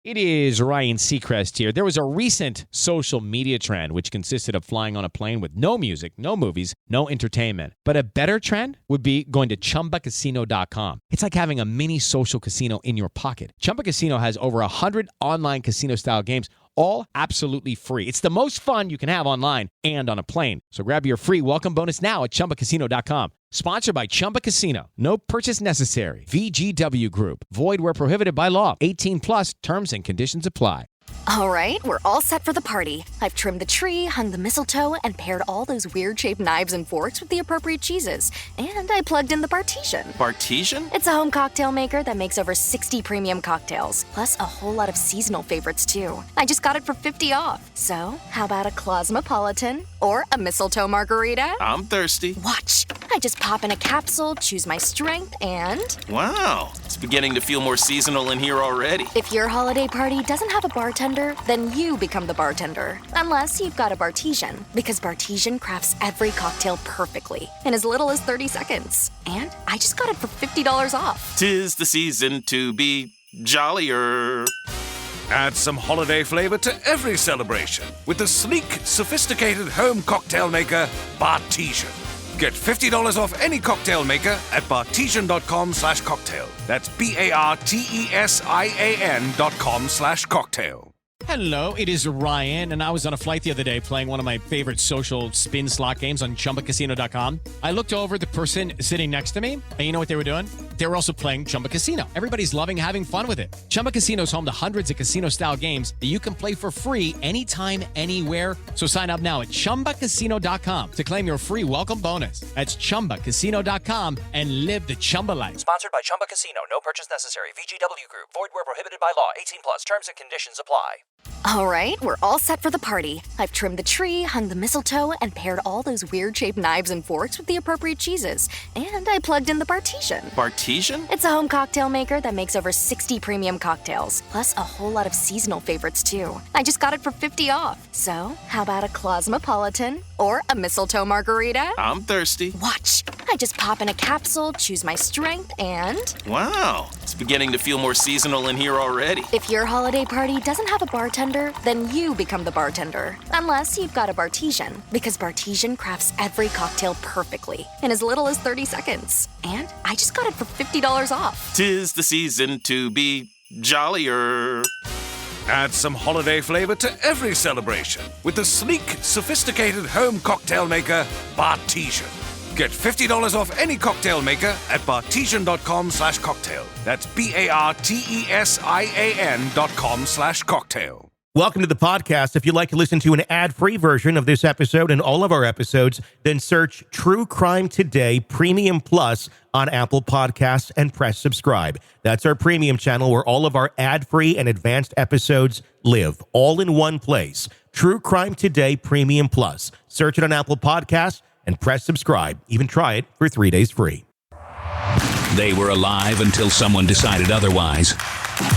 It is Ryan Seacrest here. There was a recent social media trend which consisted of flying on a plane with no music, no movies, no entertainment. But a better trend would be going to ChumbaCasino.com. It's like having a mini social casino in your pocket. Chumba Casino has over 100 online casino-style games, all absolutely free. It's the most fun you can have online and on a plane. So grab your free welcome bonus now at ChumbaCasino.com. Sponsored by Chumba Casino. No purchase necessary. VGW Group. Void where prohibited by law. 18 plus terms and conditions apply. All right, we're all set for the party. I've trimmed the tree, hung the mistletoe, and paired all those weird-shaped knives and forks with the appropriate cheeses. And I plugged in the Bartesian. Bartesian? It's a home cocktail maker that makes over 60 premium cocktails, plus a whole lot of seasonal favorites, too. I just got it for $50 off. So, how about a Cosmopolitan or a mistletoe margarita? I'm thirsty. Watch. I just pop in a capsule, choose my strength, and... Wow, it's beginning to feel more seasonal in here already. If your holiday party doesn't have a bartender, then you become the bartender. Unless you've got a Bartesian, because Bartesian crafts every cocktail perfectly in as little as 30 seconds. And I just got it for $50 off. 'Tis the season to be jollier. Add some holiday flavor to every celebration with the sleek, sophisticated home cocktail maker, Bartesian. Get $50 off any cocktail maker at bartesian.com/cocktail. That's BARTESIAN.com/cocktail. Hello, it is Ryan, and I was on a flight the other day playing one of my favorite social spin slot games on ChumbaCasino.com. I looked over at the person sitting next to me, and you know what they were doing? They were also playing Chumba Casino. Everybody's loving having fun with it. Chumba Casino is home to hundreds of casino-style games that you can play for free anytime, anywhere. So sign up now at ChumbaCasino.com to claim your free welcome bonus. That's ChumbaCasino.com and live the Chumba life. Sponsored by Chumba Casino. No purchase necessary. VGW Group. Void where prohibited by law. 18 plus. Terms and conditions apply. All right, we're all set for the party. I've trimmed the tree, hung the mistletoe, and paired all those weird-shaped knives and forks with the appropriate cheeses. And I plugged in the Bartesian. Bartesian? It's a home cocktail maker that makes over 60 premium cocktails, plus a whole lot of seasonal favorites, too. I just got it for $50 off. So, how about a Cosmopolitan or a mistletoe margarita? I'm thirsty. Watch. I just pop in a capsule, choose my strength, and... Wow, it's beginning to feel more seasonal in here already. If your holiday party doesn't have a bartender, then you become the bartender. Unless you've got a Bartesian, because Bartesian crafts every cocktail perfectly in as little as 30 seconds. And I just got it for $50 off. 'Tis the season to be jollier. Add some holiday flavor to every celebration with the sleek, sophisticated home cocktail maker, Bartesian. Get $50 off any cocktail maker at bartesian.com/cocktail. That's BARTESIAN.com/cocktail. Welcome to the podcast. If you'd like to listen to an ad-free version of this episode and all of our episodes, then search True Crime Today Premium Plus on Apple Podcasts and press subscribe. That's our premium channel where all of our ad-free and advanced episodes live, all in one place. True Crime Today Premium Plus. Search it on Apple Podcasts and press subscribe. Even try it for 3 days free. They were alive until someone decided otherwise.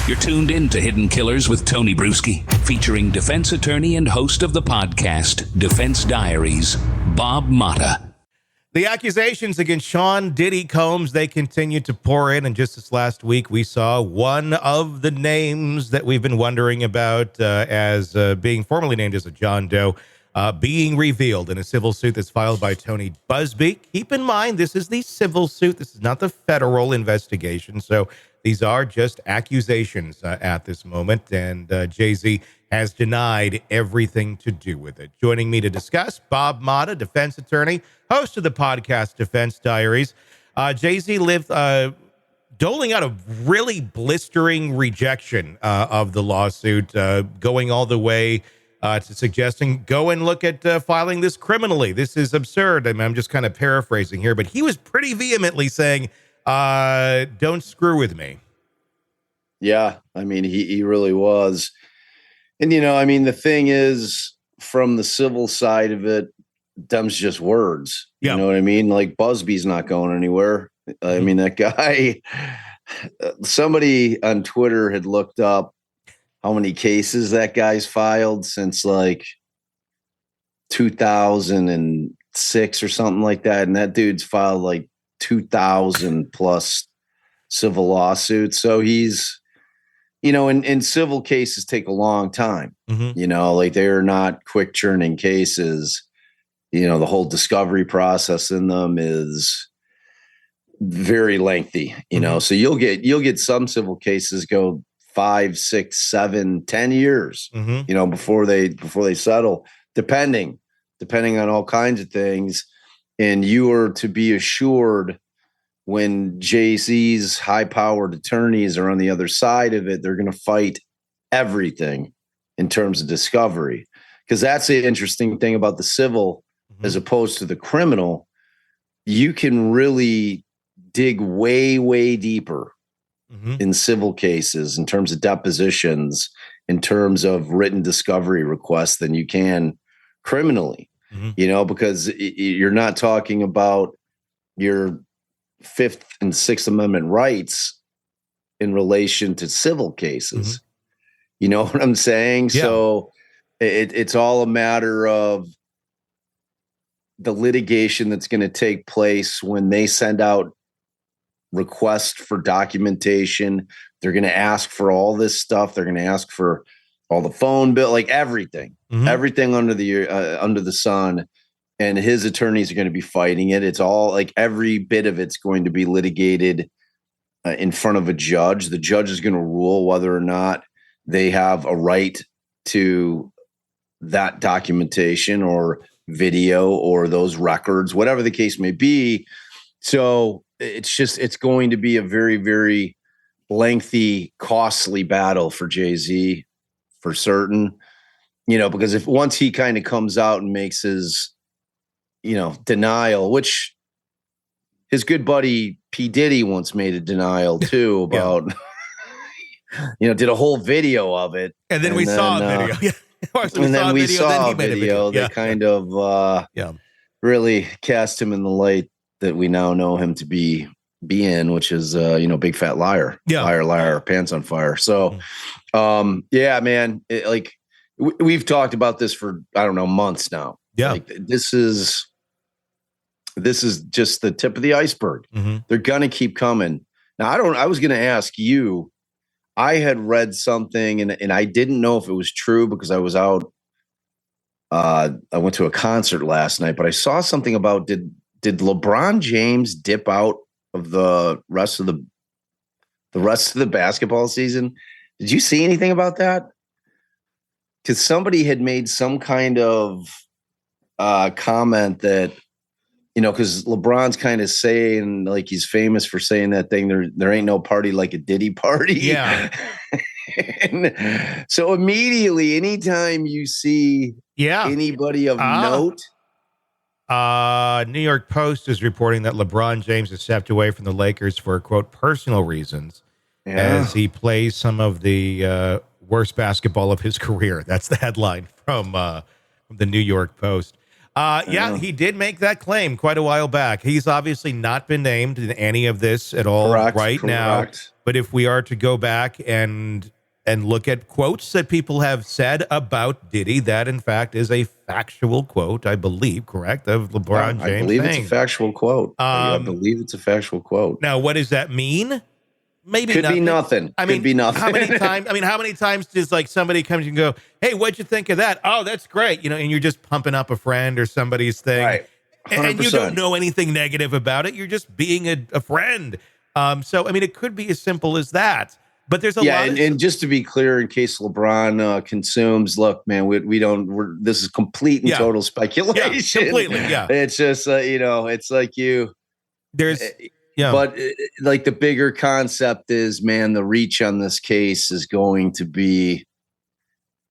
You're tuned in to Hidden Killers with Tony Bruschi, featuring defense attorney and host of the podcast, Defense Diaries, Bob Motta. The accusations against Sean Diddy Combs, they continue to pour in. And just this last week, we saw one of the names that we've been wondering about as being formally named as a John Doe being revealed in a civil suit that's filed by Tony Busby. Keep in mind, this is the civil suit. This is not the federal investigation. So these are just accusations at this moment. And Jay-Z has denied everything to do with it. Joining me to discuss, Bob Motta, defense attorney, host of the podcast Defense Diaries. Jay-Z lived doling out a really blistering rejection of the lawsuit, going all the way to suggesting, go and look at filing this criminally. This is absurd. I mean, I'm just kind of paraphrasing here, but he was pretty vehemently saying, don't screw with me. Yeah, I mean, he really was. And, you know, I mean, the thing is, from the civil side of it, them's just words. Yeah. You know what I mean? Like, Busby's not going anywhere. I mean, that guy, somebody on Twitter had looked up how many cases that guy's filed since like 2006 or something like that. And that dude's filed like 2,000 plus civil lawsuits. So he's and civil cases take a long time. Like they're not quick churning cases. The whole discovery process in them is very lengthy, so you'll get some civil cases go 5, 6, 7, 10 years, before they settle, depending on all kinds of things. And you are to be assured when Jay-Z's high-powered attorneys are on the other side of it, they're going to fight everything in terms of discovery. Because that's the interesting thing about the civil as opposed to the criminal. You can really dig way, way deeper in civil cases in terms of depositions, in terms of written discovery requests than you can criminally, because you're not talking about your Fifth and Sixth Amendment rights in relation to civil cases. You know what I'm saying? Yeah. So it's all a matter of the litigation that's going to take place when they send out requests for documentation. They're going to ask for all this stuff. They're going to ask for all the phone bill, like everything under the sun. And his attorneys are going to be fighting it. It's all like every bit of it's going to be litigated in front of a judge. The judge is going to rule whether or not they have a right to that documentation or video or those records, whatever the case may be. So it's going to be a very, very lengthy, costly battle for Jay-Z for certain, because if once he kind of comes out and makes his, denial, which his good buddy P. Diddy once made a denial too about, did a whole video of it. And then we saw a video. And then we saw a video that kind of really cast him in the light that we now know him to be in, which is, big fat liar, liar, pants on fire. So, man, we've talked about this for, I don't know, months now. Yeah. Like, this is just the tip of the iceberg. They're going to keep coming. Now, I was going to ask you, I had read something and I didn't know if it was true because I was out. I went to a concert last night, but I saw something about, did LeBron James dip out of the rest of the basketball season? Did you see anything about that? Because somebody had made some kind of comment that, because LeBron's kind of saying, like, he's famous for saying that thing, there ain't no party like a Diddy party. Yeah. And so immediately, anytime you see anybody of note. New York Post is reporting that LeBron James has stepped away from the Lakers for, quote, personal reasons as he plays some of the worst basketball of his career. That's the headline from the New York Post. He did make that claim quite a while back. He's obviously not been named in any of this at all right now. But if we are to go back and look at quotes that people have said about Diddy, that in fact is a factual quote, I believe, correct, of LeBron James. I believe it's a factual quote. I believe it's a factual quote. Now, what does that mean? Maybe could be nothing. Could be nothing. How many times does like somebody comes and go, "Hey, what'd you think of that?" "Oh, that's great," and you're just pumping up a friend or somebody's thing, right? And you don't know anything negative about it. You're just being a friend. So it could be as simple as that. But there's a lot. And just to be clear, in case LeBron consumes, look, man, we don't. This is complete and total speculation. Yeah, completely. Yeah, it's just it's like you. There's. Yeah. But like the bigger concept is, man, the reach on this case is going to be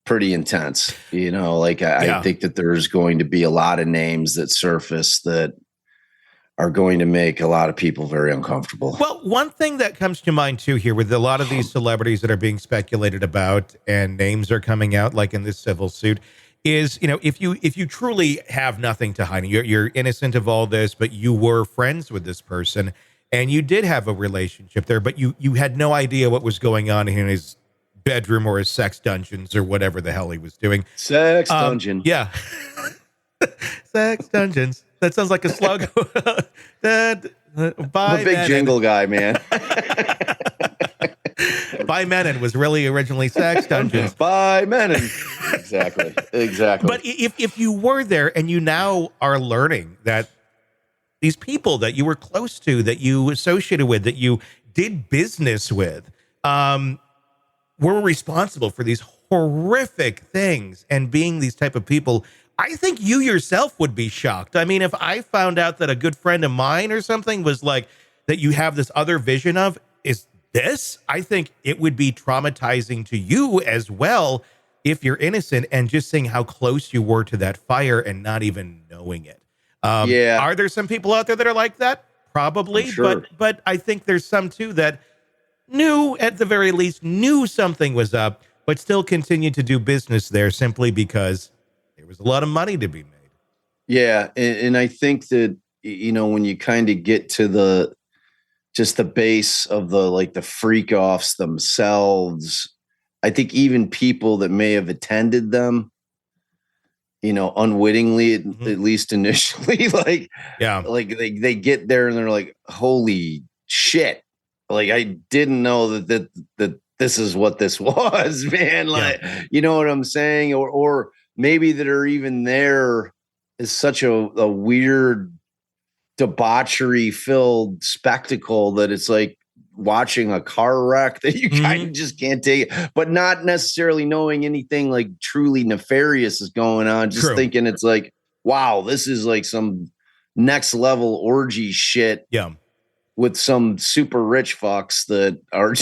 pretty intense. I think that there's going to be a lot of names that surface that are going to make a lot of people very uncomfortable. Well, one thing that comes to mind too here with a lot of these celebrities that are being speculated about and names are coming out, like in this civil suit, is, if you truly have nothing to hide, you're innocent of all this, but you were friends with this person and you did have a relationship there, but you had no idea what was going on in his bedroom or his sex dungeons or whatever the hell he was doing. Sex dungeon. Yeah. Sex dungeons. That sounds like a slogan. I'm a big jingle guy, man. By Menon was really originally Sex Dungeons. By Menon. Exactly. But if you were there and you now are learning that these people that you were close to, that you associated with, that you did business with, were responsible for these horrific things and being these type of people, I think you yourself would be shocked. I mean, if I found out that a good friend of mine or something was like, that you have this other vision of, is this, I think it would be traumatizing to you as well if you're innocent and just seeing how close you were to that fire and not even knowing it. Are there some people out there that are like that? Probably, sure. but I think there's some too that knew, at the very least, knew something was up, but still continued to do business there simply because there was a lot of money to be made. Yeah, and I think that, you know, when you kind of get to the base of the freak offs themselves, I think even people that may have attended them, you know, unwittingly, at least initially, they get there and they're like, holy shit. Like, I didn't know that this is what this was, man. Like, you know what I'm saying? Or maybe that are even there is such a weird debauchery filled spectacle that it's like watching a car wreck that you kind of just can't take it, but not necessarily knowing anything like truly nefarious is going on. Just thinking it's like, wow, this is like some next level orgy shit. Yeah. With some super rich fucks that are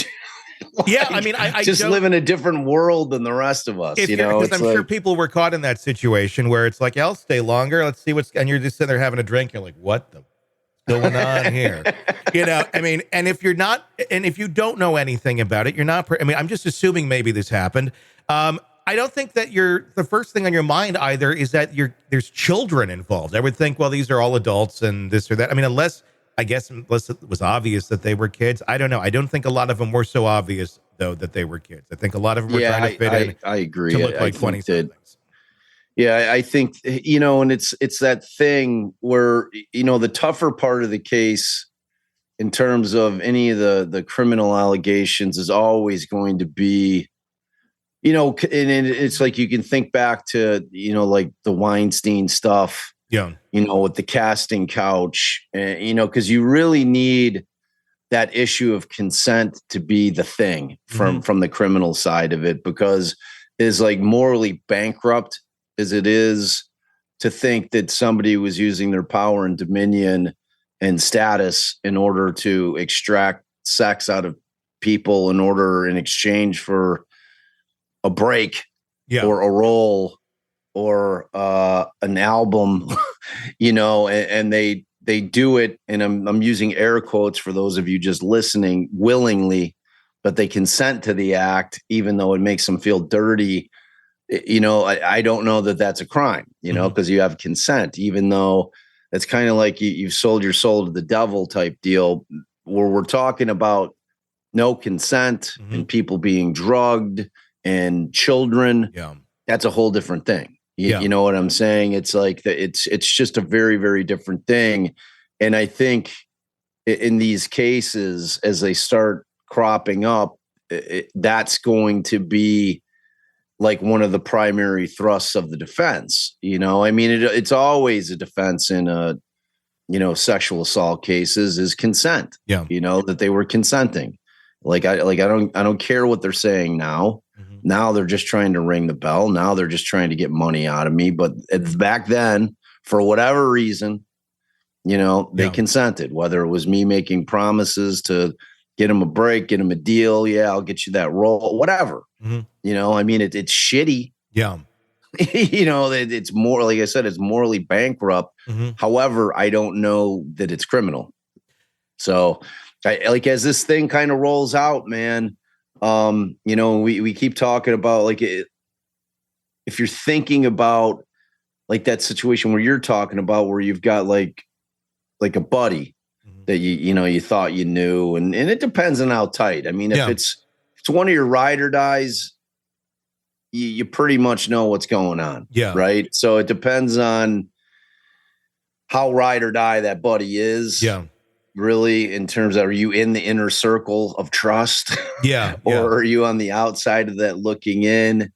I mean, I just live in a different world than the rest of us, you know? Because I'm sure people were caught in that situation where it's like, I'll stay longer. Let's see and you're just sitting there having a drink. You're like, what the going on here? You know, I mean, and if you don't know anything about it, you're not, I'm just assuming maybe this happened. I don't think that the first thing on your mind either is that there's children involved. I would think, well, these are all adults and this or that. I mean, unless it was obvious that they were kids. I don't know. I don't think a lot of them were so obvious, though, that they were kids. I think a lot of them were trying to fit in. I agree. To look like 20-somethings. Yeah, I think, you know, and it's that thing where, you know, the tougher part of the case in terms of any of the criminal allegations is always going to be, you know, and it's like you can think back to, you know, like the Weinstein stuff. Yeah. You know, with the casting couch, you know, because you really need that issue of consent to be the thing from the criminal side of it, because it's like morally bankrupt as it is to think that somebody was using their power and dominion and status in order to extract sex out of people in exchange for a break or a role or an album, you know, and they do it, and I'm using air quotes for those of you just listening, willingly, but they consent to the act, even though it makes them feel dirty. You know, I don't know that that's a crime, you know, because you have consent, even though it's kind of like you've sold your soul to the devil type deal, where we're talking about no consent and people being drugged and children. Yeah. That's a whole different thing. You know what I'm saying? It's like it's just a very, very different thing. And I think in these cases, as they start cropping up, that's going to be like one of the primary thrusts of the defense. You know, I mean, it's always a defense in sexual assault cases is consent. Yeah. You know, that they were consenting. I don't care what they're saying now. Now they're just trying to ring the bell. Now they're just trying to get money out of me. But back then, for whatever reason, you know, they consented, whether it was me making promises to get them a break, get them a deal. Yeah, I'll get you that role, whatever. You know, I mean, it's shitty. Yeah. You know, it's more, like I said, it's morally bankrupt. However, I don't know that it's criminal. So as this thing kind of rolls out, man, you know, we keep talking about like if you're thinking about like that situation where you're talking about where you've got like a buddy that you thought you knew, and it depends on how tight. I mean, if it's one of your ride or dies, you pretty much know what's going on. Yeah. Right. So it depends on how ride or die that buddy is. Yeah. really, in terms of, are you in the inner circle of trust? Yeah. Or are you on the outside of that looking in?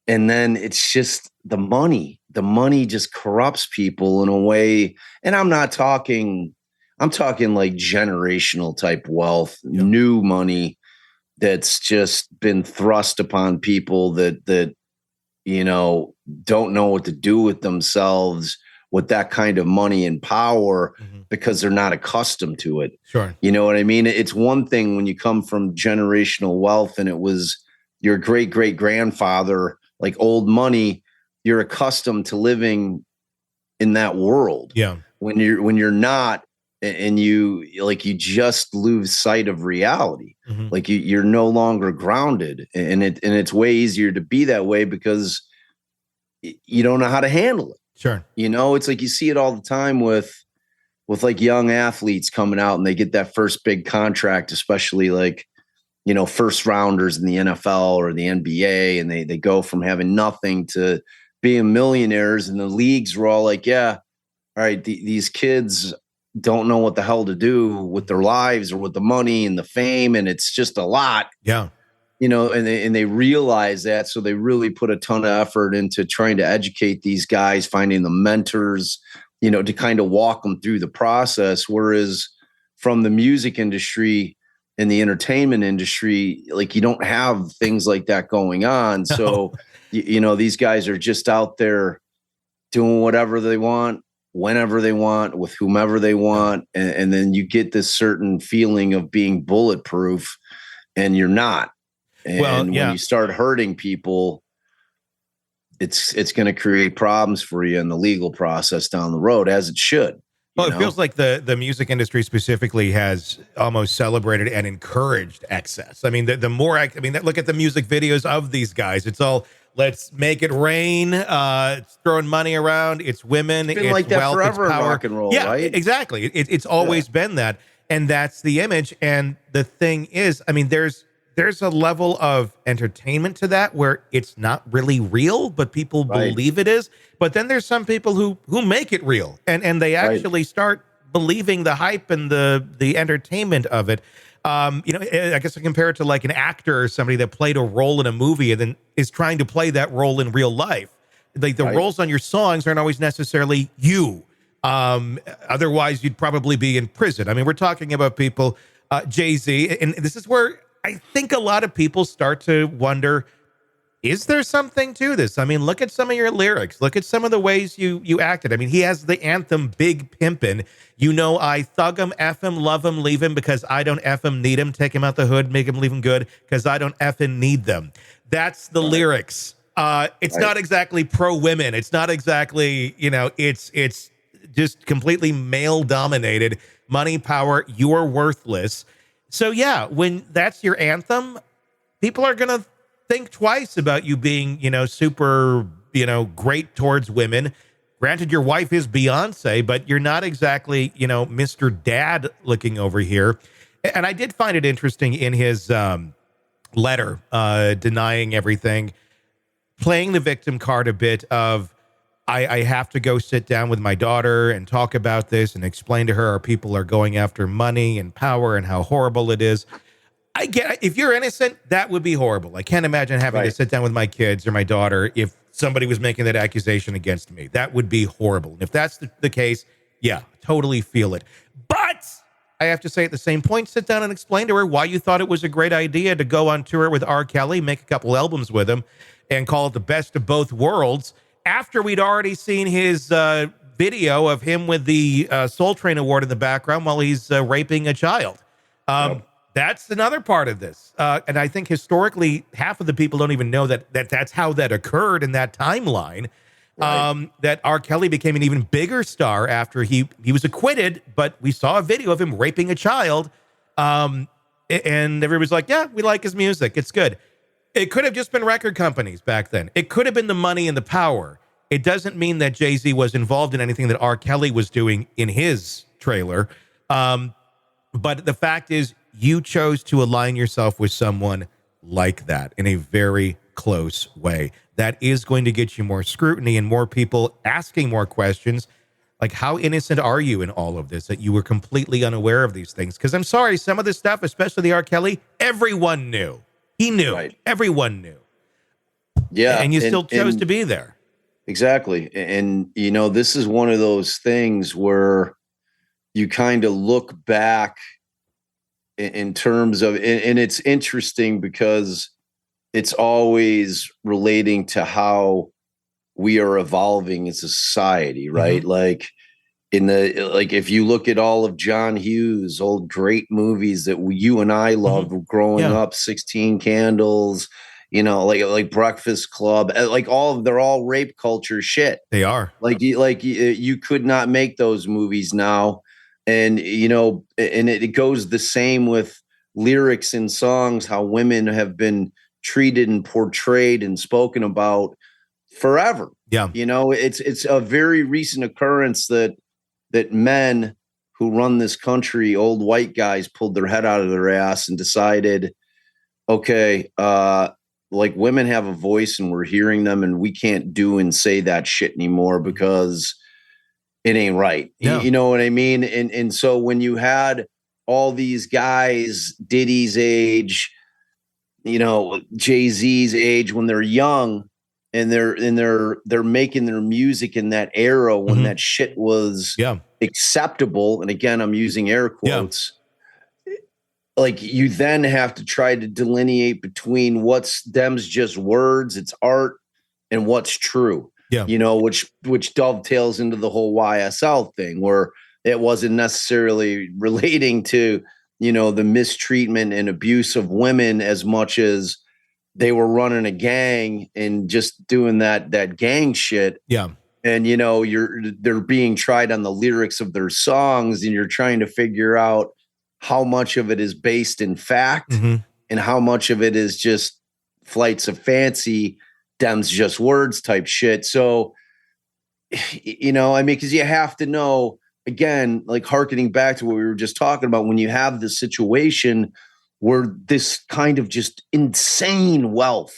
And then it's just the money. The money just corrupts people in a way. And I'm talking like generational type wealth, new money that's just been thrust upon people that don't know what to do with themselves with that kind of money and power, because they're not accustomed to it. Sure. You know what I mean? It's one thing when you come from generational wealth and it was your great great grandfather, like old money, you're accustomed to living in that world. Yeah. When you're not, and you just lose sight of reality. Like you're no longer grounded, and it's way easier to be that way because you don't know how to handle it. Sure. It's like you see it all the time with like young athletes coming out and they get that first big contract, especially like, first rounders in the NFL or the NBA, and they go from having nothing to being millionaires, and the leagues were all like, yeah, all right, these kids don't know what the hell to do with their lives or with the money and the fame, and it's just a lot. Yeah. And they realize that, so they really put a ton of effort into trying to educate these guys, finding the mentors, to kind of walk them through the process. Whereas from the music industry and the entertainment industry, like, you don't have things like that going on. No. So, these guys are just out there doing whatever they want, whenever they want, with whomever they want. And then you get this certain feeling of being bulletproof, and you're not. And when you start hurting people, it's going to create problems for you in the legal process down the road, as it should. Well, it feels like the music industry specifically has almost celebrated and encouraged excess. I mean, look at the music videos of these guys. It's all, let's make it rain. It's throwing money around. It's women. It's been it's like that wealth, forever it's power. in rock and roll, yeah, right? Exactly. It's always been that. And that's the image. And the thing is, I mean, there's a level of entertainment to that where it's not really real, but people believe it is. But then there's some people who make it real, and they actually start believing the hype and the entertainment of it. I guess I compare it to like an actor or somebody that played a role in a movie and then is trying to play that role in real life. Like the roles on your songs aren't always necessarily you. Otherwise, you'd probably be in prison. I mean, we're talking about people, Jay-Z, and this is where I think a lot of people start to wonder, is there something to this? I mean, look at some of your lyrics. Look at some of the ways you acted. I mean, he has the anthem Big Pimpin'. I thug him, F him, love him, leave him because I don't F him, need him, take him out the hood, make him leave him good because I don't effing need them. That's the lyrics. It's not exactly pro-women. It's not exactly, it's just completely male-dominated. Money, power, you're worthless. So, yeah, when that's your anthem, people are going to think twice about you being, super, great towards women. Granted, your wife is Beyonce, but you're not exactly, Mr. Dad looking over here. And I did find it interesting in his letter denying everything, playing the victim card a bit of, I have to go sit down with my daughter and talk about this and explain to her our people are going after money and power and how horrible it is. I get, if you're innocent, that would be horrible. I can't imagine having to sit down with my kids or my daughter if somebody was making that accusation against me. That would be horrible. And if that's the case, yeah, totally feel it. But I have to say at the same point, sit down and explain to her why you thought it was a great idea to go on tour with R. Kelly, make a couple albums with him, and call it the best of both worlds, after we'd already seen his video of him with the Soul Train Award in the background while he's raping a child. That's another part of this. And I think historically, half of the people don't even know that's how that occurred in that timeline. That R. Kelly became an even bigger star after he was acquitted, but we saw a video of him raping a child. And everybody's like, yeah, we like his music. It's good. It could have just been record companies back then. It could have been the money and the power. It doesn't mean that Jay-Z was involved in anything that R. Kelly was doing in his trailer. But the fact is, you chose to align yourself with someone like that in a very close way. That is going to get you more scrutiny and more people asking more questions. Like, how innocent are you in all of this that you were completely unaware of these things? Because I'm sorry, some of this stuff, especially the R. Kelly, everyone knew. He knew. Right. Everyone knew. Yeah. And you still chose to be there. Exactly. And, this is one of those things where you kind of look back in terms of, and it's interesting because it's always relating to how we are evolving as a society, right? Like if you look at all of John Hughes' old great movies that you and I loved growing up, 16 Candles, like Breakfast Club, they're all rape culture shit. They are. You could not make those movies now. And, and it goes the same with lyrics in songs, how women have been treated and portrayed and spoken about forever. Yeah. It's a very recent occurrence that men who run this country, old white guys, pulled their head out of their ass and decided, okay, women have a voice and we're hearing them and we can't do and say that shit anymore because it ain't right. Yeah. You know what I mean? And so when you had all these guys, Diddy's age, Jay-Z's age, when they're young and they're making their music in that era when that shit was acceptable. And again, I'm using air quotes. Like, you then have to try to delineate between what's them's just words, it's art, and what's true. Yeah. Which dovetails into the whole YSL thing, where it wasn't necessarily relating to, the mistreatment and abuse of women as much as they were running a gang and just doing that gang shit. Yeah. And, they're being tried on the lyrics of their songs, and you're trying to figure out how much of it is based in fact and how much of it is just flights of fancy, them's just words type shit. So, because you have to know, again, like hearkening back to what we were just talking about, when you have this situation where this kind of just insane wealth,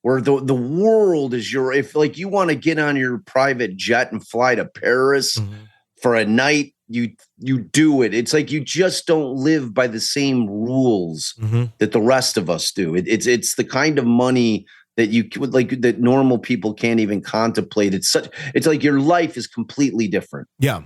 where the world is if you want to get on your private jet and fly to Paris for a night, you do it. It's like you just don't live by the same rules that the rest of us do. It's the kind of money that you would that normal people can't even contemplate. It's like your life is completely different. Yeah.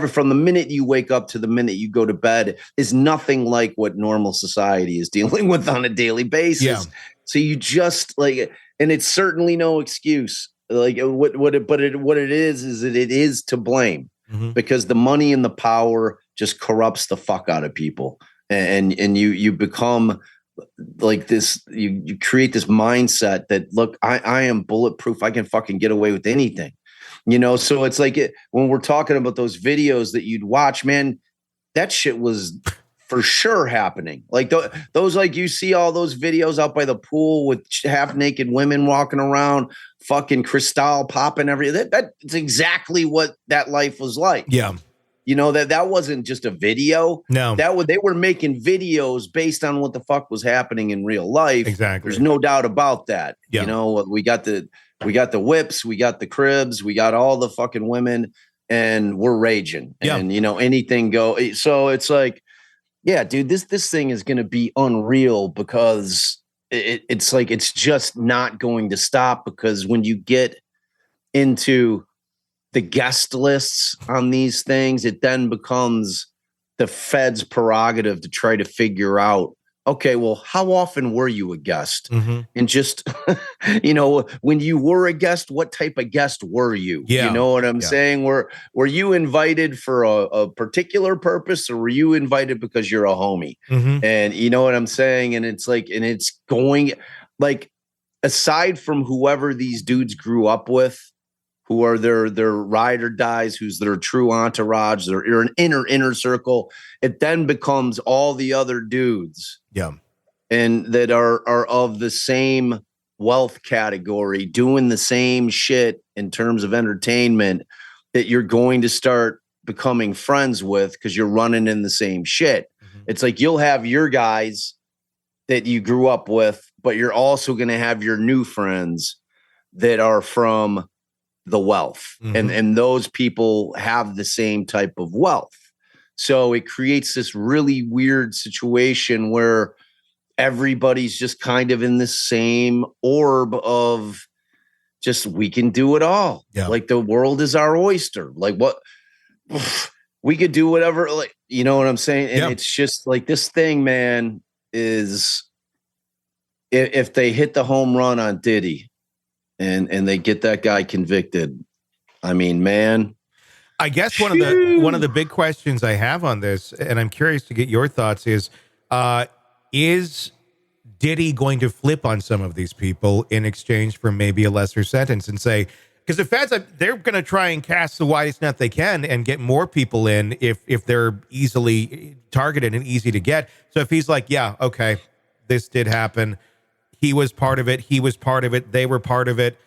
From the minute you wake up to the minute you go to bed is nothing like what normal society is dealing with on a daily basis. Yeah. So you just and it's certainly no excuse. What it is that it is to blame. Because the money and the power just corrupts the fuck out of people. And you become like this, you create this mindset that, look, I am bulletproof. I can fucking get away with anything, So it's when we're talking about those videos that you'd watch, man, that shit was for sure happening. Those, you see all those videos out by the pool with half naked women walking around, fucking Cristal popping everything. That's exactly what that life was like. Yeah. That wasn't just a video. No. They were making videos based on what the fuck was happening in real life. Exactly. There's no doubt about that. Yeah. We got the whips, we got the cribs, we got all the fucking women, and we're raging. Yeah. And anything go. So it's like, yeah, dude, this thing is going to be unreal because it's just not going to stop, because when you get into the guest lists on these things, it then becomes the Fed's prerogative to try to figure out, okay, well, how often were you a guest? And just, when you were a guest, what type of guest were you? Yeah. You know what I'm saying? Were you invited for a particular purpose, or were you invited because you're a homie? And you know what I'm saying? And it's it's going, aside from whoever these dudes grew up with, who are their ride or dies, who's their true entourage, they're an inner circle. It then becomes all the other dudes. Yeah. And that are of the same wealth category, doing the same shit in terms of entertainment, that you're going to start becoming friends with because you're running in the same shit. It's like you'll have your guys that you grew up with, but you're also going to have your new friends that are from the wealth, and those people have the same type of wealth. So it creates this really weird situation where everybody's just kind of in the same orb of just, we can do it all. Yeah. Like the world is our oyster. Like what we could do whatever, like, you know what I'm saying? And it's just like this thing, man, is if they hit the home run on Diddy and they get that guy convicted, I mean, man, I guess one of the big questions I have on this, and I'm curious to get your thoughts, is Diddy going to flip on some of these people in exchange for maybe a lesser sentence and say, because the feds, they're going to try and cast the widest net they can and get more people in if they're easily targeted and easy to get. So if he's like, yeah, okay, this did happen. He was part of it. He was part of it. They were part of it.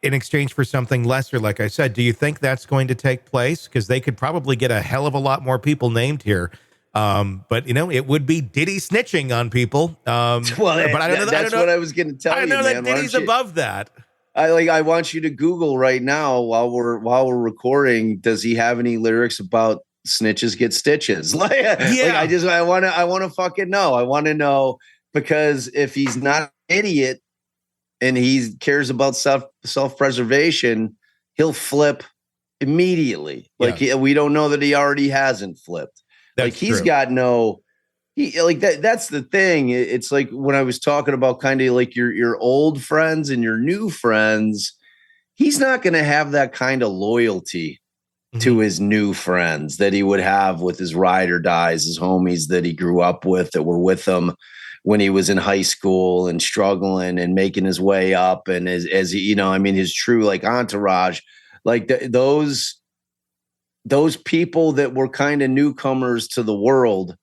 In exchange for something lesser, like I said, do you think that's going to take place? Because they could probably get a hell of a lot more people named here. But it would be Diddy snitching on people. But I don't know. That's what I was going to tell you. I know man. that Diddy's above that. I want you to Google right now while we're recording. Does he have any lyrics about snitches get stitches? I want to fucking know. I want to know, because if he's not an idiot and he cares about self-preservation, he'll flip immediately. We don't know that he already hasn't flipped. He's got no, that's the thing. It's like when I was talking about kind of like your old friends and your new friends, he's not going to have that kind of loyalty to his new friends that he would have with his ride or dies, his homies that he grew up with, that were with him when he was in high school and struggling and making his way up. And as he, his true like entourage, like those people that were kind of newcomers to the world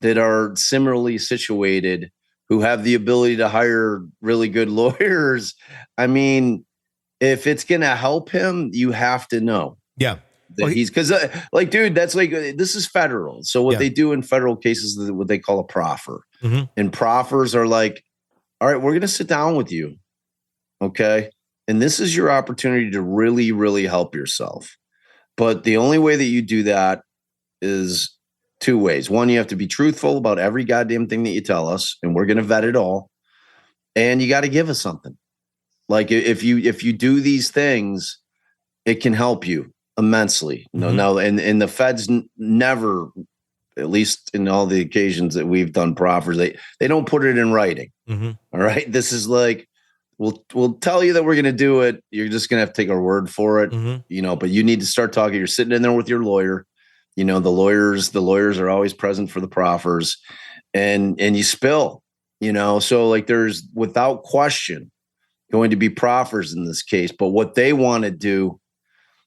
that are similarly situated, who have the ability to hire really good lawyers. I mean, if it's going to help him, you have to know. Yeah. He's because dude, that's like, this is federal. So what they do in federal cases is what they call a proffer. And proffers are like, all right, we're going to sit down with you. Okay. And this is your opportunity to really, really help yourself. But the only way that you do that is two ways. One, you have to be truthful about every goddamn thing that you tell us, and we're going to vet it all. And you got to give us something. Like if you do these things, it can help you immensely. No, and the feds never, at least in all the occasions that we've done proffers, they don't put it in writing. All right. This is like, we'll tell you that we're going to do it. You're just going to have to take our word for it, but you need to start talking. You're sitting in there with your lawyer. The lawyers are always present for the proffers, and you spill, so like there's without question going to be proffers in this case. But what they want to do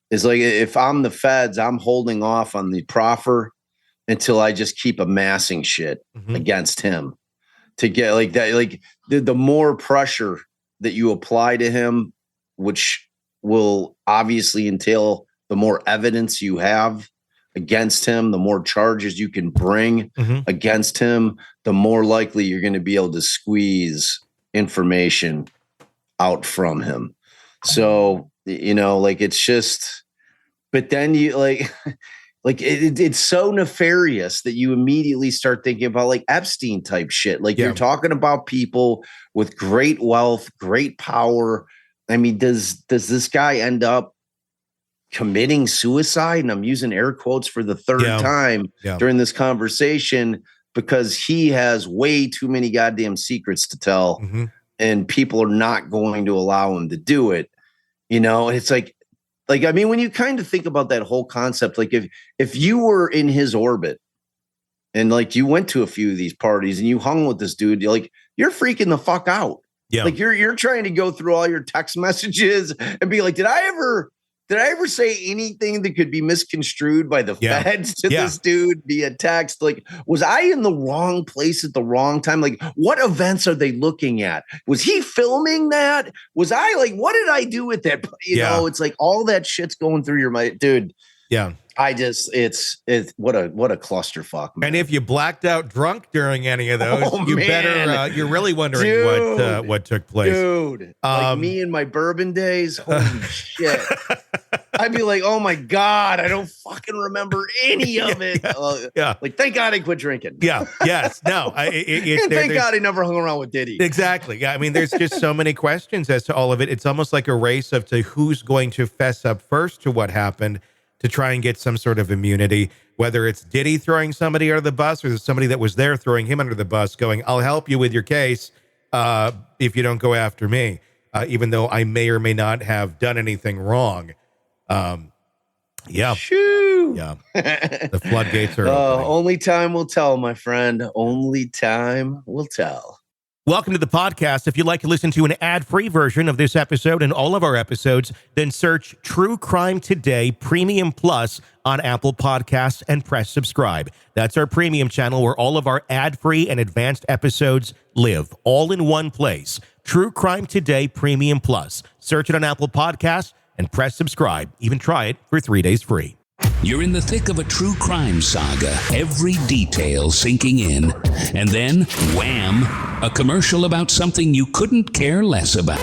is, like, if I'm the feds, I'm holding off on the proffer until I just keep amassing shit against him to get like that. Like the more pressure that you apply to him, which will obviously entail the more evidence you have against him, the more charges you can bring against him, the more likely you're going to be able to squeeze information out from him. So, it's just, but then you it's so nefarious that you immediately start thinking about like Epstein type shit. Like you're talking about people with great wealth, great power. I mean, does this guy end up committing suicide? And I'm using air quotes for the third time during this conversation, because he has way too many goddamn secrets to tell, and people are not going to allow him to do it. It's like, I mean, when you kind of think about that whole concept, like if you were in his orbit and like you went to a few of these parties and you hung with this dude, you're freaking the fuck out. Yeah. Like you're trying to go through all your text messages and be like, did I ever say anything that could be misconstrued by the feds to this dude via text? Like, was I in the wrong place at the wrong time? Like, what events are they looking at? Was he filming that? Was I like, what did I do with that? It's like all that shit's going through your mind, dude. Yeah. it's what a clusterfuck, man. And if you blacked out drunk during any of those, you're really wondering what took place. Dude, like me in my bourbon days, holy shit. I'd be like, oh my God, I don't fucking remember any of it. Yeah. Like, thank God I quit drinking. Yeah. Yes. No. Thank God I never hung around with Diddy. Exactly. Yeah. I mean, there's just so many questions as to all of it. It's almost like a race to who's going to fess up first to what happened to try and get some sort of immunity, whether it's Diddy throwing somebody under the bus or there's somebody that was there throwing him under the bus going, I'll help you with your case if you don't go after me, even though I may or may not have done anything wrong. Yeah. Shoo. Yeah. The floodgates are opening. Only time will tell, my friend. Only time will tell. Welcome to the podcast. If you'd like to listen to an ad-free version of this episode and all of our episodes, then search True Crime Today Premium Plus on Apple Podcasts and press subscribe. That's our premium channel where all of our ad-free and advanced episodes live, all in one place. True Crime Today Premium Plus. Search it on Apple Podcasts and press subscribe. Even try it for 3 days free. You're in the thick of a true crime saga, every detail sinking in. And then, wham, a commercial about something you couldn't care less about.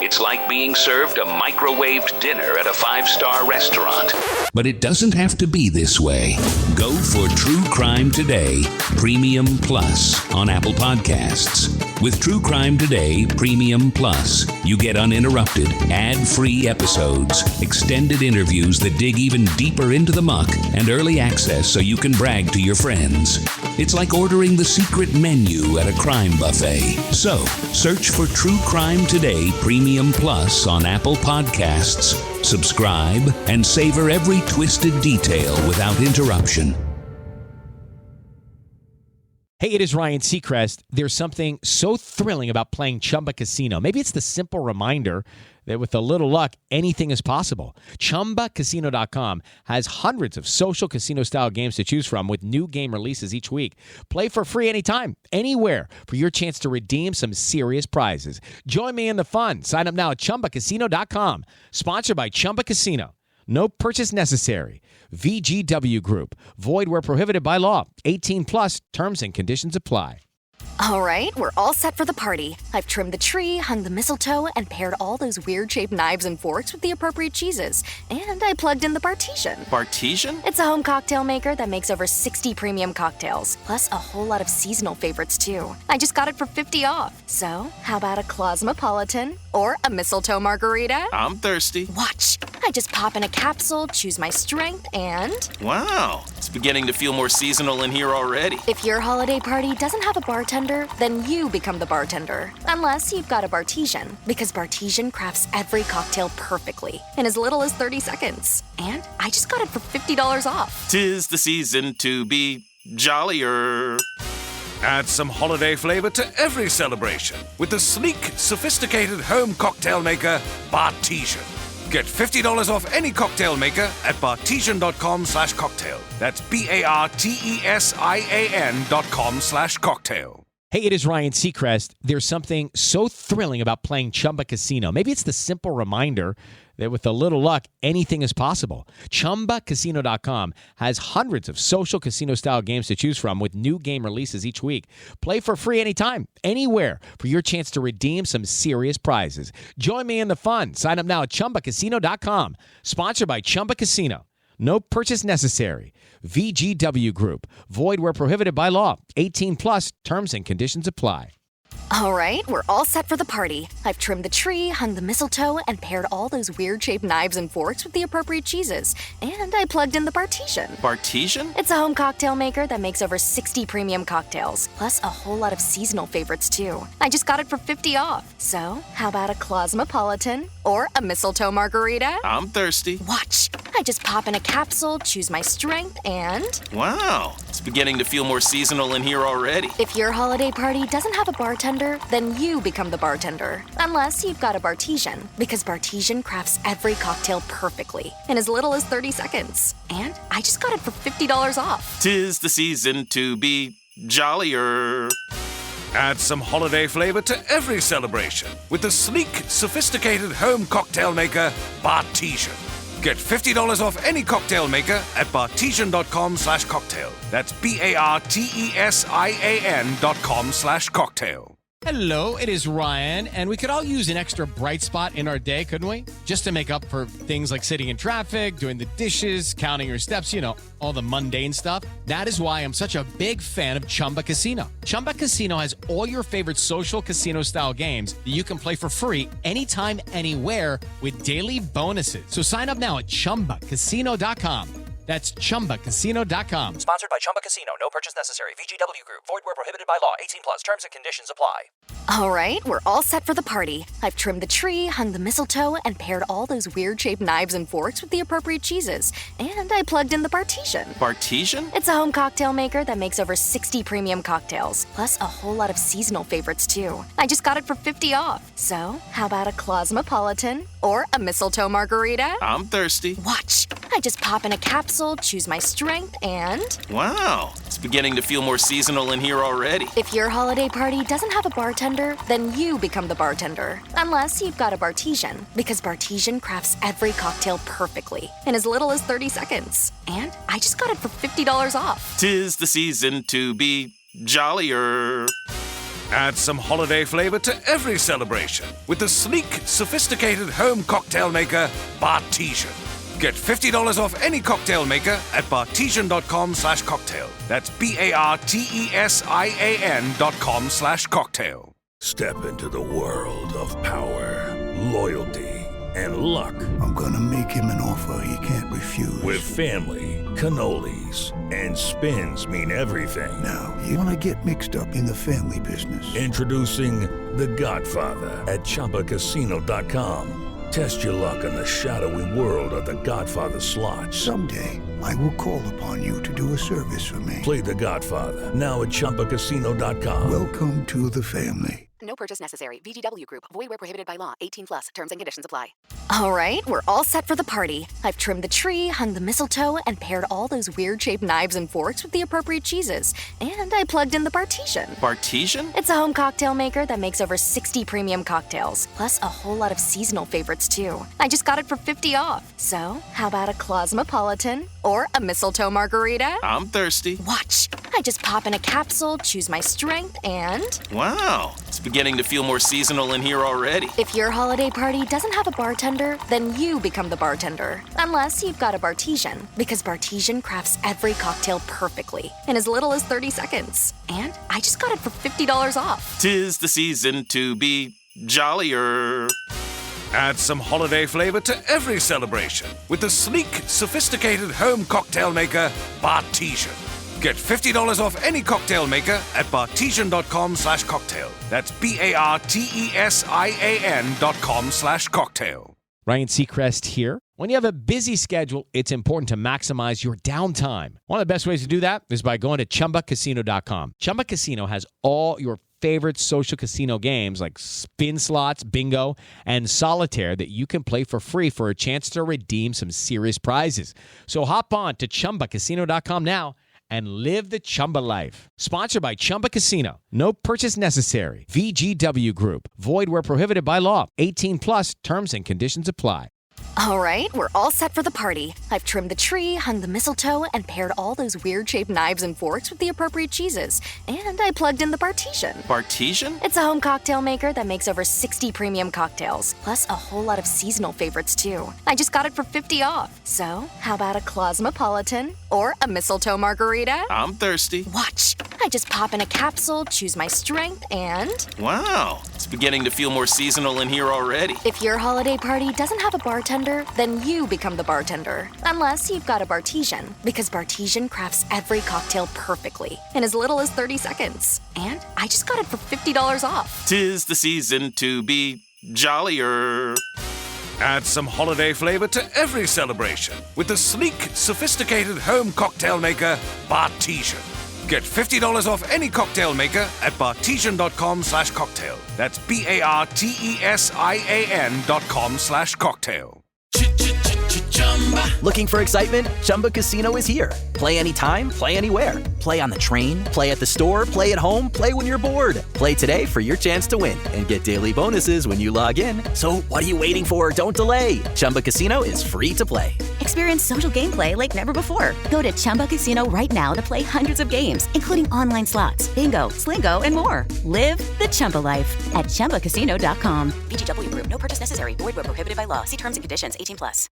It's like being served a microwaved dinner at a 5-star restaurant. But it doesn't have to be this way. Go for True Crime Today Premium Plus on Apple Podcasts. With True Crime Today Premium Plus, you get uninterrupted, ad-free episodes, extended interviews that dig even deeper into the muck, and early access so you can brag to your friends. It's like ordering the secret menu at a crime buffet. So, search for True Crime Today Premium Plus on Apple Podcasts, subscribe, and savor every twisted detail without interruption. Hey, it is Ryan Seacrest. There's something so thrilling about playing Chumba Casino. Maybe it's the simple reminder that with a little luck, anything is possible. ChumbaCasino.com has hundreds of social casino-style games to choose from with new game releases each week. Play for free anytime, anywhere for your chance to redeem some serious prizes. Join me in the fun. Sign up now at ChumbaCasino.com. Sponsored by Chumba Casino. No purchase necessary. VGW Group. Void where prohibited by law. 18 plus. Terms and conditions apply. All right, we're all set for the party. I've trimmed the tree, hung the mistletoe, and paired all those weird-shaped knives and forks with the appropriate cheeses. And I plugged in the Bartesian. Bartesian? It's a home cocktail maker that makes over 60 premium cocktails, plus a whole lot of seasonal favorites, too. I just got it for $50 off. So, how about a Cosmopolitan or a mistletoe margarita? I'm thirsty. Watch. I just pop in a capsule, choose my strength, and... Wow, it's beginning to feel more seasonal in here already. If your holiday party doesn't have a bartender, then you become the bartender. Unless you've got a Bartesian, because Bartesian crafts every cocktail perfectly in as little as 30 seconds. And I just got it for $50 off. 'Tis the season to be jollier. Add some holiday flavor to every celebration with the sleek, sophisticated home cocktail maker, Bartesian. Get $50 off any cocktail maker at bartesian.com/cocktail. That's BARTESIAN.com/cocktail. Hey, it is Ryan Seacrest. There's something so thrilling about playing Chumba Casino. Maybe it's the simple reminder that with a little luck, anything is possible. ChumbaCasino.com has hundreds of social casino-style games to choose from with new game releases each week. Play for free anytime, anywhere for your chance to redeem some serious prizes. Join me in the fun. Sign up now at ChumbaCasino.com. Sponsored by Chumba Casino. No purchase necessary. VGW Group. Void where prohibited by law. 18 plus. Terms and conditions apply. All right, we're all set for the party. I've trimmed the tree, hung the mistletoe, and paired all those weird-shaped knives and forks with the appropriate cheeses. And I plugged in the Bartesian. Bartesian? It's a home cocktail maker that makes over 60 premium cocktails, plus a whole lot of seasonal favorites, too. I just got it for $50 off. So, how about a Cosmopolitan or a mistletoe margarita? I'm thirsty. Watch. I just pop in a capsule, choose my strength, and... Wow, it's beginning to feel more seasonal in here already. If your holiday party doesn't have a bartender, then you become the bartender. Unless you've got a Bartesian, because Bartesian crafts every cocktail perfectly in as little as 30 seconds. And I just got it for $50 off. 'Tis the season to be jollier. Add some holiday flavor to every celebration with the sleek, sophisticated home cocktail maker, Bartesian. Get $50 off any cocktail maker at bartesian.com/cocktail. That's BARTESIAN.com/cocktail. Hello, it is Ryan, and we could all use an extra bright spot in our day, couldn't we? Just to make up for things like sitting in traffic, doing the dishes, counting your steps, all the mundane stuff. That is why I'm such a big fan of Chumba Casino. Chumba Casino has all your favorite social casino-style games that you can play for free anytime, anywhere with daily bonuses. So sign up now at ChumbaCasino.com. That's ChumbaCasino.com. Sponsored by Chumba Casino. No purchase necessary. VGW Group. Void where prohibited by law. 18 plus. Terms and conditions apply. All right, we're all set for the party. I've trimmed the tree, hung the mistletoe, and paired all those weird-shaped knives and forks with the appropriate cheeses. And I plugged in the Bartesian. Bartesian? It's a home cocktail maker that makes over 60 premium cocktails, plus a whole lot of seasonal favorites, too. I just got it for $50 off. So, how about a Cosmopolitan or a mistletoe margarita? I'm thirsty. Watch. I just pop in a capsule, choose my strength, and... Wow, it's beginning to feel more seasonal in here already. If your holiday party doesn't have a bartender, then you become the bartender. Unless you've got a Bartesian, because Bartesian crafts every cocktail perfectly in as little as 30 seconds. And I just got it for $50 off. 'Tis the season to be jollier. Add some holiday flavor to every celebration with the sleek, sophisticated home cocktail maker, Bartesian. Get $50 off any cocktail maker at bartesian.com/cocktail. That's BARTESIAN.com/cocktail. Step into the world of power, loyalty, and luck. I'm gonna make him an offer he can't refuse. With family, cannolis, and spins mean everything. Now, you wanna get mixed up in the family business. Introducing The Godfather at ChumbaCasino.com. Test your luck in the shadowy world of The Godfather slot. Someday, I will call upon you to do a service for me. Play The Godfather now at ChumbaCasino.com. Welcome to the family. No purchase necessary. VGW Group. Void where prohibited by law. 18 plus. Terms and conditions apply. All right, we're all set for the party. I've trimmed the tree, hung the mistletoe, and paired all those weird-shaped knives and forks with the appropriate cheeses. And I plugged in the Bartesian. Bartesian? It's a home cocktail maker that makes over 60 premium cocktails, plus a whole lot of seasonal favorites, too. I just got it for $50 off. So, how about a Cosmopolitan or a mistletoe margarita? I'm thirsty. Watch. I just pop in a capsule, choose my strength, and... Wow, it's beginning to feel more seasonal in here already. If your holiday party doesn't have a bartender, then you become the bartender. Unless you've got a Bartesian, because Bartesian crafts every cocktail perfectly in as little as 30 seconds. And I just got it for $50 off. 'Tis the season to be jollier. Add some holiday flavor to every celebration with the sleek, sophisticated home cocktail maker, Bartesian. Get $50 off any cocktail maker at bartesian.com/cocktail. That's BARTESIAN.com/cocktail. Ryan Seacrest here. When you have a busy schedule, it's important to maximize your downtime. One of the best ways to do that is by going to ChumbaCasino.com. Chumba Casino has all your favorite social casino games like spin slots, bingo, and solitaire that you can play for free for a chance to redeem some serious prizes. So hop on to ChumbaCasino.com now and live the Chumba life. Sponsored by Chumba Casino. No purchase necessary. VGW Group. Void where prohibited by law. 18 plus. Terms and conditions apply. All right, we're all set for the party. I've trimmed the tree, hung the mistletoe, and paired all those weird-shaped knives and forks with the appropriate cheeses. And I plugged in the Bartesian. Bartesian? It's a home cocktail maker that makes over 60 premium cocktails, plus a whole lot of seasonal favorites, too. I just got it for $50 off. So, how about a Cosmopolitan or a mistletoe margarita? I'm thirsty. Watch. I just pop in a capsule, choose my strength, and... Wow, it's beginning to feel more seasonal in here already. If your holiday party doesn't have a bartender, then you become the bartender. Unless you've got a Bartesian, because Bartesian crafts every cocktail perfectly in as little as 30 seconds. And I just got it for $50 off. 'Tis the season to be jollier. Add some holiday flavor to every celebration with the sleek, sophisticated home cocktail maker, Bartesian. Get $50 off any cocktail maker at bartesian.com/cocktail. That's BARTESIAN.com/cocktail. Looking for excitement? Chumba Casino is here. Play anytime, play anywhere. Play on the train, play at the store, play at home, play when you're bored. Play today for your chance to win and get daily bonuses when you log in. So what are you waiting for? Don't delay. Chumba Casino is free to play. Experience social gameplay like never before. Go to Chumba Casino right now to play hundreds of games, including online slots, bingo, Slingo, and more. Live the Chumba life at ChumbaCasino.com. VGW Group. No purchase necessary. Void where prohibited by law. See terms and conditions. 18+.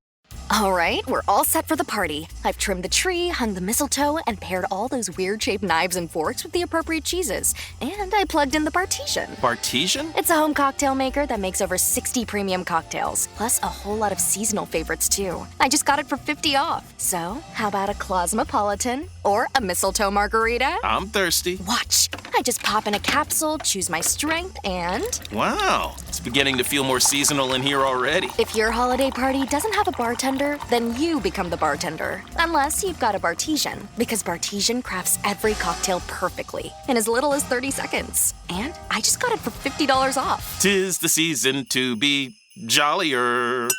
All right, we're all set for the party. I've trimmed the tree, hung the mistletoe, and paired all those weird-shaped knives and forks with the appropriate cheeses. And I plugged in the Bartesian. Bartesian? It's a home cocktail maker that makes over 60 premium cocktails, plus a whole lot of seasonal favorites, too. I just got it for $50 off. So, how about a Cosmopolitan or a mistletoe margarita? I'm thirsty. Watch. I just pop in a capsule, choose my strength, and... Wow, it's beginning to feel more seasonal in here already. If your holiday party doesn't have a bartender, then you become the bartender. Unless you've got a Bartesian, because Bartesian crafts every cocktail perfectly in as little as 30 seconds. And I just got it for $50 off. 'Tis the season to be jollier.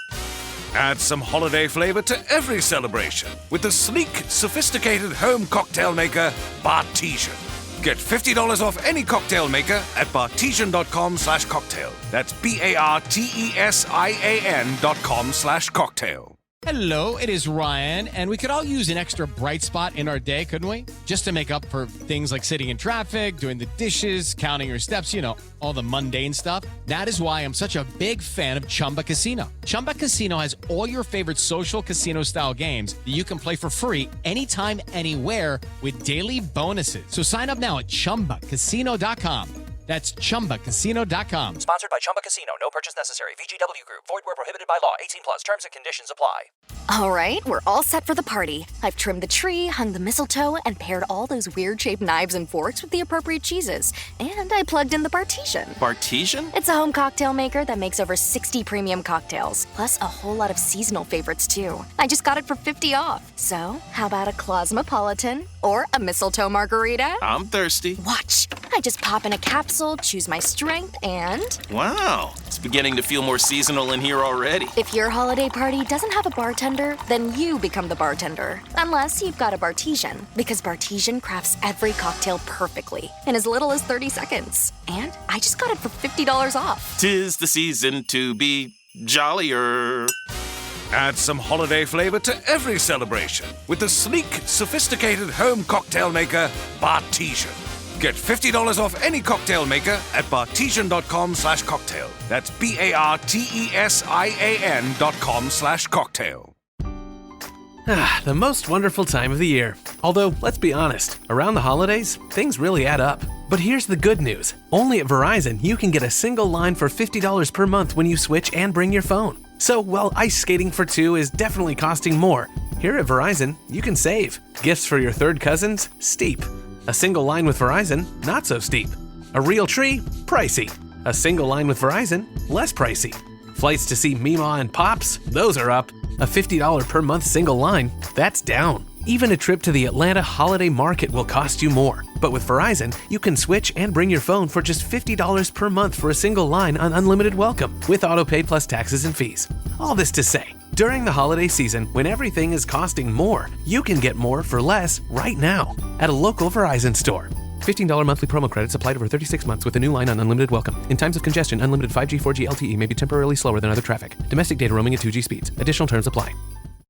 Add some holiday flavor to every celebration with the sleek, sophisticated home cocktail maker, Bartesian. Get $50 off any cocktail maker at bartesian.com/cocktail. That's BARTESIAN.com/cocktail. Hello, it is Ryan, and we could all use an extra bright spot in our day, couldn't we? Just to make up for things like sitting in traffic, doing the dishes, counting your steps, you know, all the mundane stuff. That is why I'm such a big fan of Chumba Casino. Chumba Casino has all your favorite social casino-style games that you can play for free anytime, anywhere with daily bonuses. So sign up now at ChumbaCasino.com. That's ChumbaCasino.com. Sponsored by Chumba Casino. No purchase necessary. VGW Group. Void where prohibited by law. 18+. Terms and conditions apply. All right, we're all set for the party. I've trimmed the tree, hung the mistletoe, and paired all those weird-shaped knives and forks with the appropriate cheeses. And I plugged in the Bartesian. Bartesian? It's a home cocktail maker that makes over 60 premium cocktails, plus a whole lot of seasonal favorites, too. I just got it for $50 off. So, how about a Cosmopolitan or a mistletoe margarita? I'm thirsty. Watch. I just pop in a capsule, choose my strength, and... Wow, it's beginning to feel more seasonal in here already. If your holiday party doesn't have a bartender, then you become the bartender. Unless you've got a Bartesian, because Bartesian crafts every cocktail perfectly in as little as 30 seconds. And I just got it for $50 off. 'Tis the season to be jollier. Add some holiday flavor to every celebration with the sleek, sophisticated home cocktail maker, Bartesian. Get $50 off any cocktail maker at bartesian.com/cocktail. That's BARTESIAN.com/cocktail. The most wonderful time of the year. Although, let's be honest, around the holidays, things really add up. But here's the good news. Only at Verizon, you can get a single line for $50 per month when you switch and bring your phone. So while ice skating for two is definitely costing more, here at Verizon, you can save. Gifts for your third cousins? Steep. A single line with Verizon? Not so steep. A real tree? Pricey. A single line with Verizon? Less pricey. Flights to see Mima and Pops? Those are up. A $50 per month single line? That's down. Even a trip to the Atlanta Holiday Market will cost you more. But with Verizon, you can switch and bring your phone for just $50 per month for a single line on unlimited welcome, with autopay plus taxes and fees. All this to say, during the holiday season, when everything is costing more, you can get more for less right now at a local Verizon store. $15 monthly promo credits applied over 36 months with a new line on unlimited welcome. In times of congestion, unlimited 5G, 4G LTE may be temporarily slower than other traffic. Domestic data roaming at 2G speeds. Additional terms apply.